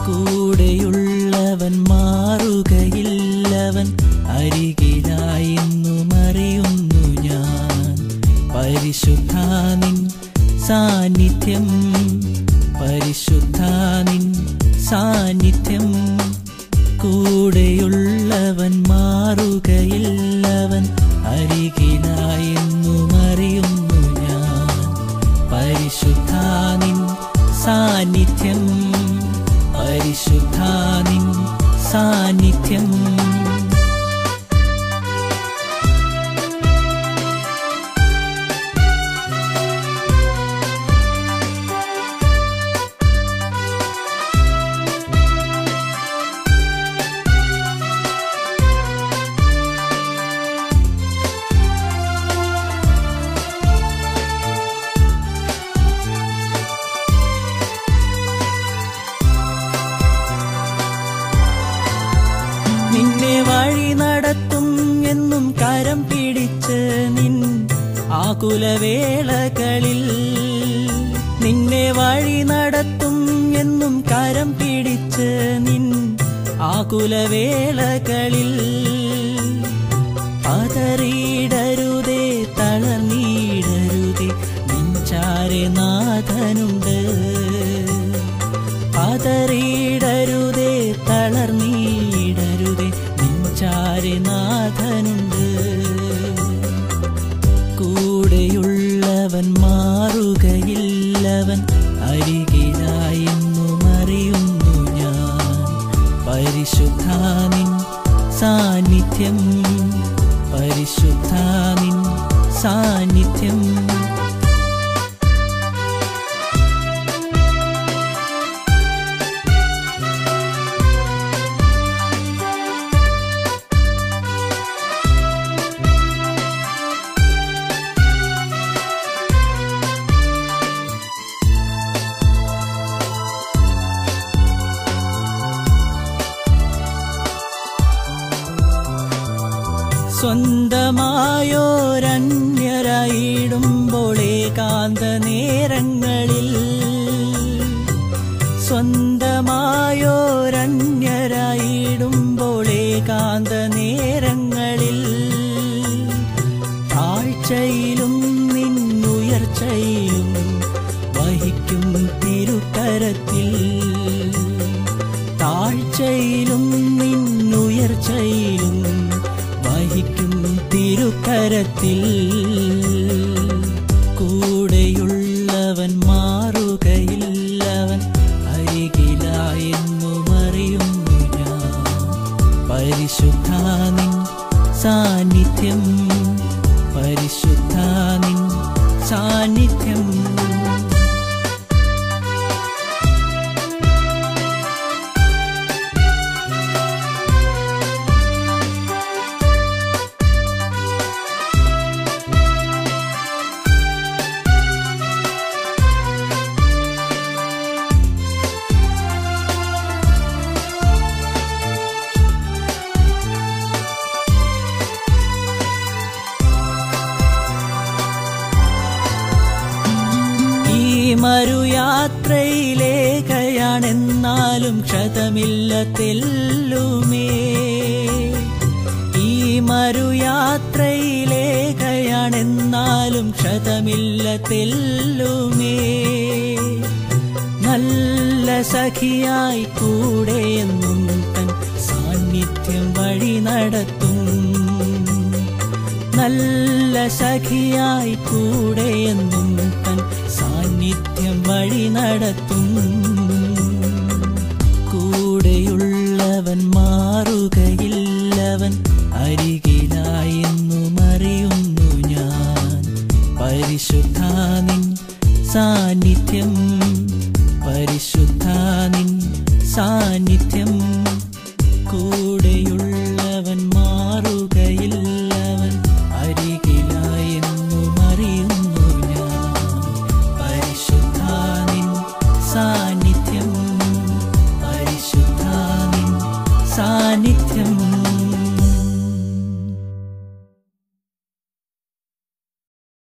കൂടെയുള്ളവൻ മാറുകയില്ലവൻ അരികിലായെന്നും അറിയുന്നു ഞാൻ. പരിശുദ്ധാ നിൻ സാന്നിധ്യം, പരിശുദ്ധാ നിൻ സാന്നിധ്യം. കൂടെയുള്ളവൻ മാറുകയില്ലവൻ അരികിലായെന്നും അറിയുന്നു ഞാൻ. പരിശുദ്ധാ നിൻ സാന്നിധ്യം, പരിശുദ്ധാ നിൻ സാന്നിധ്യം. നിന്നെ വഴി നടത്തും എന്നും കരം പിടിച്ച് നിൻ ആകുലവേളകളിൽ. നിന്നെ വഴി നടത്തും എന്നും കരം പിടിച്ച് നിൻ ആകുലവേളകളിൽ. പതറിയിടരുതേ, തളർന്നിടരുതേ, നിൻചാരെ നാഥനുണ്ട്. പതറിയിടരുതേ, തളർന്നിടരുതേ, നിൻചാരെ നാഥനുണ്ട്. കൂടെയുള്ളവൻ മാറുകയില്ലവൻ അരികിലായെന്നും അറിയുന്നു ഞാൻ. പരിശുദ്ധാ നിൻ സാന്നിധ്യം, പരിശുദ്ധാ നിൻ സാന്നിധ്യം. സ്വന്തമായോരന്യരായിടുമ്പോൾ ഏകാന്ത നേരങ്ങളിൽ, സ്വന്തമായോരന്യരായിടുമ്പോൾ ഏകാന്ത നേരങ്ങളിൽ. താഴ്ചയിലും നിന്നുയർച്ചയിലും വഹിക്കും തിരുക്കരത്തിൽ. താഴ്ചയിലും നിന്നുയർച്ചയിലും വഹിക്കും തിരുക്കരത്തിൽ. കൂടെയുള്ളവൻ മാറുകയില്ലവൻ അരികിലായെന്നും അറിയുന്നു ഞാൻ. പരിശുദ്ധാ നിൻ സാന്നിധ്യം, പരിശുദ്ധാ നിൻ സാന്നിധ്യം. മരുയാത്രയിലേക്കയാണെന്നാലും ക്ഷതമില്ല തെല്ലുമേ. ഈ മരുയാത്രയിലേക്കയാണെന്നാലും ക്ഷതമില്ല തെല്ലുമേ. നല്ല സഖിയായി കൂടെയെന്നും തൻ സാന്നിധ്യം വഴി നടത്തും. നല്ല സഖിയായി കൂടെയെന്നും തൻ സാന്നിധ്യം വഴി നടത്തും. കൂടെയുള്ളവൻ മാറുകയില്ലവൻ അരികിലായെന്നും അറിയുന്നു ഞാൻ. പരിശുദ്ധാ നിൻ സാന്നിധ്യം പരിശുദ്ധ നിൻ സാന്നിധ്യം കൂടെയുള്ളവൻ മാറുകയില്ലവൻ അരികിലായെന്നും അറിയുന്നു ഞാൻ പരിശുദ്ധ നിൻ സാന്നിധ്യം പരിശുദ്ധ നിൻ സാന്നിധ്യം